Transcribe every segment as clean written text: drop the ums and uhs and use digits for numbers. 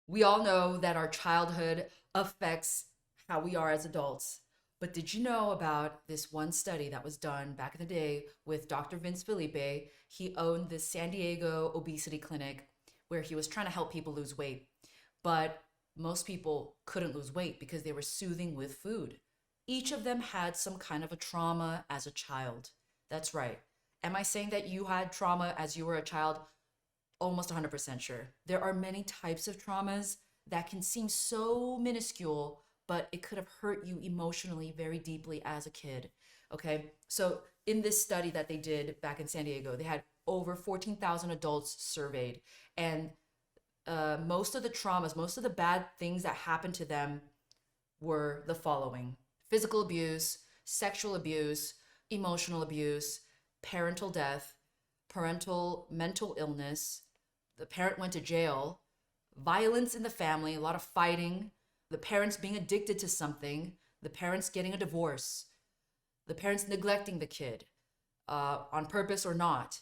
We all know that our childhood affects how we are as adults. But did you know about this one study that was done back in the day with Dr. Vince Felipe? He owned this San Diego obesity clinic where he was trying to help people lose weight. But most people couldn't lose weight because they were soothing with food. Each of them had some kind of a trauma as a child. That's right. Am I saying that you had trauma as you were a child? Almost 100% sure. There are many types of traumas that can seem so minuscule, but it could have hurt you emotionally very deeply as a kid. Okay, so in this study that they did back in San Diego, they had over 14,000 adults surveyed, and most of the traumas, most of the bad things that happened to them were the following: physical abuse, sexual abuse, emotional abuse, parental death, parental mental illness, the parent went to jail, violence in the family, a lot of fighting, the parents being addicted to something, the parents getting a divorce, the parents neglecting the kid on purpose or not,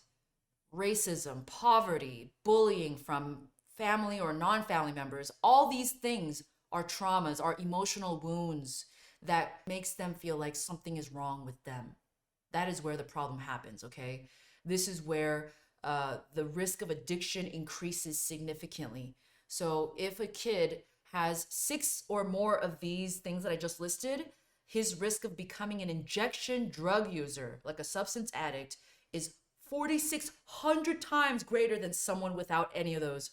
racism, poverty, bullying from family or non family members. All these things are traumas, are emotional wounds that makes them feel like something is wrong with them. That is where the problem happens, okay? This is where the risk of addiction increases significantly. So if a kid has six or more of these things that I just listed, his risk of becoming an injection drug user, like a substance addict, is 4,600 times greater than someone without any of those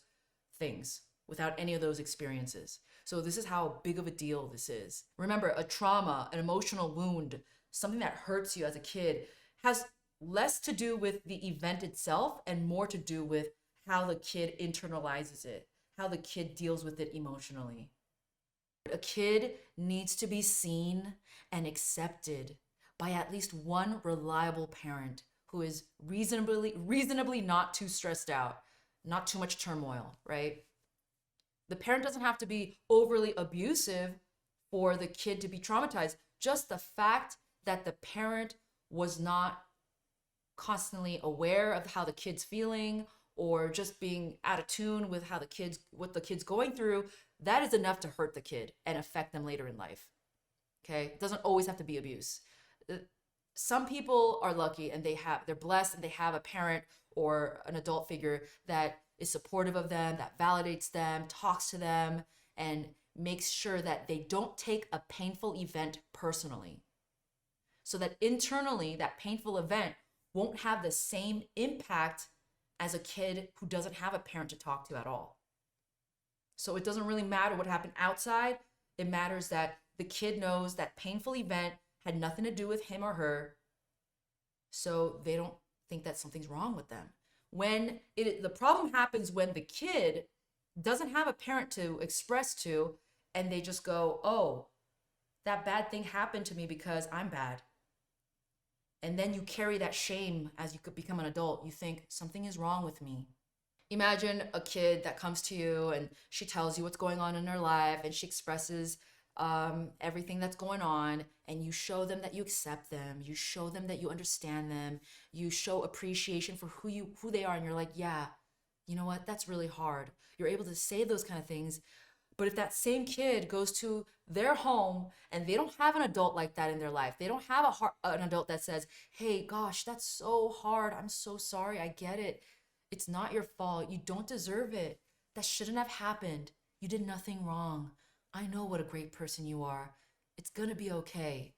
things, without any of those experiences. So this is how big of a deal this is. Remember, a trauma, an emotional wound, something that hurts you as a kid has less to do with the event itself and more to do with how the kid internalizes it, how the kid deals with it emotionally. A kid needs to be seen and accepted by at least one reliable parent who is reasonably not too stressed out, not too much turmoil, right? The parent doesn't have to be overly abusive for the kid to be traumatized. Just the fact that the parent was not constantly aware of how the kid's feeling or just being out of tune with how the kids what the kid's going through, that is enough to hurt the kid and affect them later in life. Okay, it doesn't always have to be abuse. Uh, some people are lucky and they're blessed and they have a parent or an adult figure that is supportive of them, that validates them, talks to them, and makes sure that they don't take a painful event personally, so that internally that painful event won't have the same impact as a kid who doesn't have a parent to talk to at all. So it doesn't really matter what happened outside. It matters that the kid knows that painful event had nothing to do with him or her, so they don't think that something's wrong with them. The problem happens when the kid doesn't have a parent to express to, and they just go, "Oh, that bad thing happened to me because I'm bad." And then you carry that shame as you could become an adult. You think something is wrong with me. Imagine a kid that comes to you and she tells you what's going on in her life and she expresses everything that's going on, and you show them that you accept them, you show them that you understand them, you show appreciation for who they are, and you're like, yeah, you know what, that's really hard. You're able to say those kind of things. But if that same kid goes to their home and they don't have an adult like that in their life, they don't have an adult that says, hey, gosh, that's so hard. I'm so sorry. I get it. It's not your fault. You don't deserve it. That shouldn't have happened. You did nothing wrong. I know what a great person you are. It's going to be okay.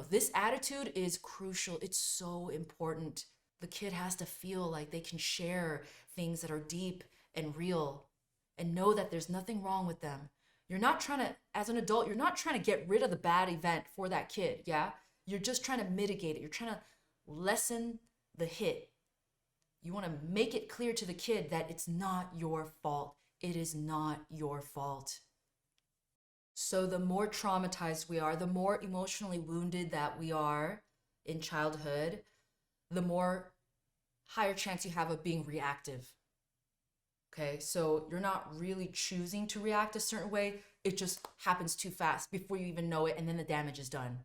This attitude is crucial. It's so important. The kid has to feel like they can share things that are deep and real and know that there's nothing wrong with them. You're not trying to, as an adult, you're not trying to get rid of the bad event for that kid, yeah? You're just trying to mitigate it. You're trying to lessen the hit. You want to make it clear to the kid that it's not your fault. It is not your fault. So the more traumatized we are, the more emotionally wounded that we are in childhood, the more higher chance you have of being reactive. Okay, so you're not really choosing to react a certain way. It just happens too fast before you even know it, and then the damage is done.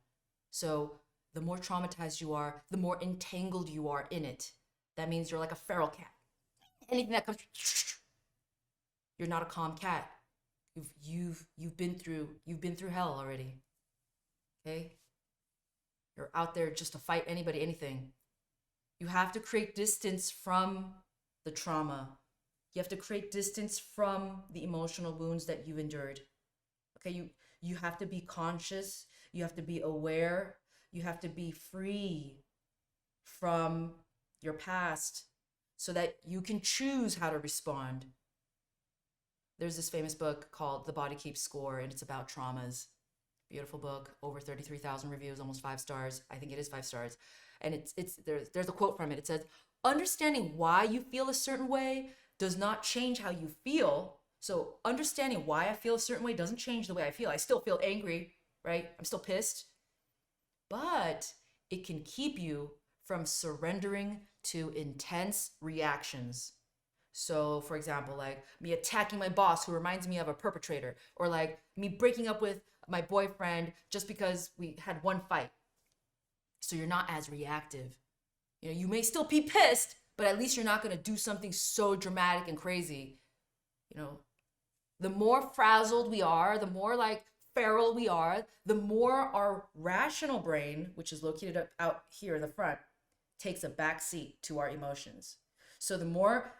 So the more traumatized you are, the more entangled you are in it. That means you're like a feral cat. Anything that comes, you're not a calm cat. You've been through hell already. Okay? You're out there just to fight anybody, anything. You have to create distance from the trauma. You have to create distance from the emotional wounds that you've endured. Okay, you have to be conscious, you have to be aware, you have to be free from your past so that you can choose how to respond. There's this famous book called The Body Keeps Score, and it's about traumas. Beautiful book, over 33,000 reviews, almost 5 stars. I think it is 5 stars. And there's a quote from it. It says, "Understanding why you feel a certain way does not change how you feel." So understanding why I feel a certain way doesn't change the way I feel. I still feel angry, right? I'm still pissed. But it can keep you from surrendering to intense reactions. So, for example, like me attacking my boss who reminds me of a perpetrator, or like me breaking up with my boyfriend just because we had one fight. So you're not as reactive. You may still be pissed, but at least you're not going to do something so dramatic and crazy. You know, the more frazzled we are, the more like feral we are, the more our rational brain, which is located out here in the front, takes a back seat to our emotions. So the more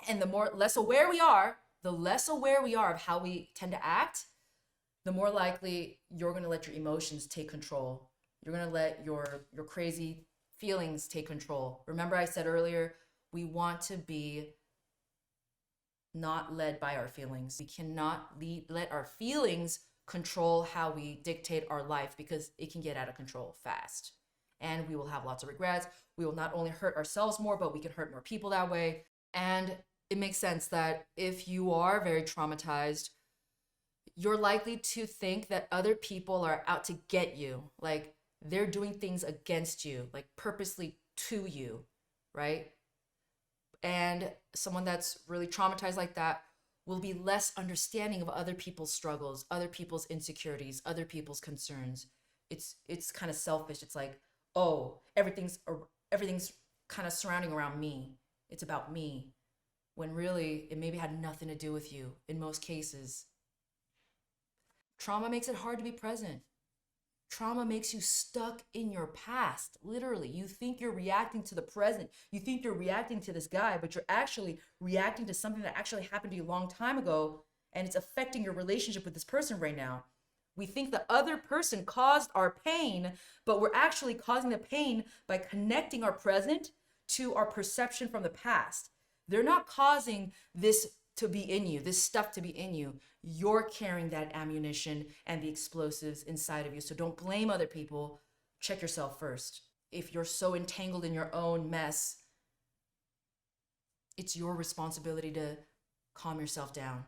and the more less aware we are, the less aware we are of how we tend to act, the more likely you're going to let your emotions take control. You're going to let your crazy feelings take control. Remember I said earlier, we want to be not led by our feelings. We cannot let our feelings control how we dictate our life because it can get out of control fast. And we will have lots of regrets. We will not only hurt ourselves more, but we can hurt more people that way. And it makes sense that if you are very traumatized, you're likely to think that other people are out to get you. Like they're doing things against you, like purposely to you, right? And someone that's really traumatized like that will be less understanding of other people's struggles, other people's insecurities, other people's concerns. It's kind of selfish. It's like, oh, everything's kind of surrounding around me. It's about me. When really it maybe had nothing to do with you in most cases. Trauma makes it hard to be present. Trauma makes you stuck in your past. Literally, you think you're reacting to the present. You think you're reacting to this guy, but you're actually reacting to something that actually happened to you a long time ago, and it's affecting your relationship with this person right now. We think the other person caused our pain, but we're actually causing the pain by connecting our present to our perception from the past. They're not causing this to be in you, this stuff to be in you. You're carrying that ammunition and the explosives inside of you. So don't blame other people. Check yourself first. If you're so entangled in your own mess, it's your responsibility to calm yourself down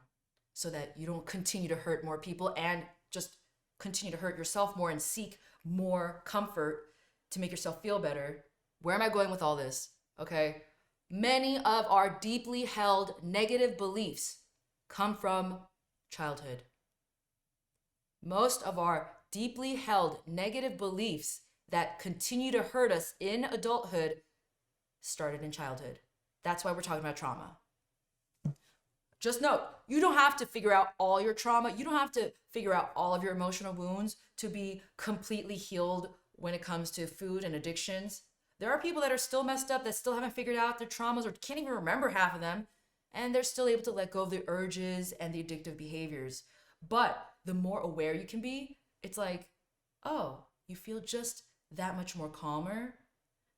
so that you don't continue to hurt more people and just continue to hurt yourself more and seek more comfort to make yourself feel better. Where am I going with all this? Okay. Many of our deeply held negative beliefs come from childhood. Most of our deeply held negative beliefs that continue to hurt us in adulthood started in childhood. That's why we're talking about trauma. Just note, you don't have to figure out all your trauma. You don't have to figure out all of your emotional wounds to be completely healed when it comes to food and addictions. There are people that are still messed up that still haven't figured out their traumas or can't even remember half of them, and they're still able to let go of the urges and the addictive behaviors. But the more aware you can be, it's like, oh, you feel just that much more calmer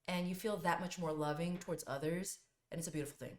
and you feel that much more loving towards others, and it's a beautiful thing.